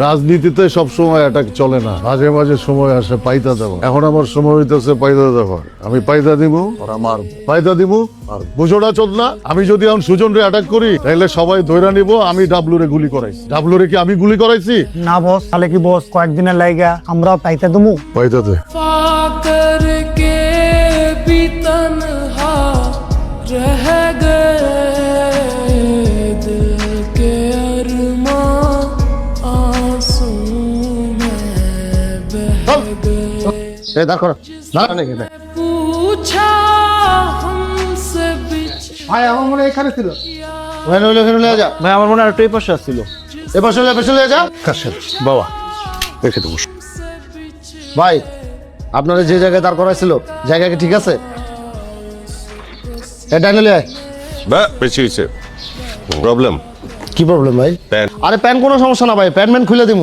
রাজনীতিতে সব সময় অ্যাটাক চলে না, মাঝে মাঝে সময় আসে পাইতা দেব। এখন আমার সময় হইতেছে পাইতা দেওয়ার। আমি পাইতা দিব, ওরা মার পাইতা দিব। বুঝোটা চোদ না, আমি যদি এখন সুজন রে অ্যাটাক করি তাহলে সবাই ধইরা নিব আমি ডাবলু রে গুলি করাইছি। ডাবলু রে কি আমি গুলি করাইছি? না বস, তাহলে কি বস কয়েকদিনের লাইগা আমরা পাইতে দমু? পাইতাতে करके भी तन्हा रह गए दिल के अरमां आंसू में बह गए দেখো पूछा हमसे बिछ ভাই আমার মনে হয় এখানে ছিল। ভাই আমার মনে হয় একটু এই পাশে আসছিল। এবার চলে যা বাবা রেখে দেবো। ভাই আপনারা যে জায়গায় দাঁড় করাইছিল জায়গা কি ঠিক আছে? এটা নিলে বা বেশি হয়েছে প্রবলেম। কি প্রবলেম ভাই? প্যান আরে প্যান কোনো সমস্যা না ভাই, প্যান ম্যান খুলে দিব।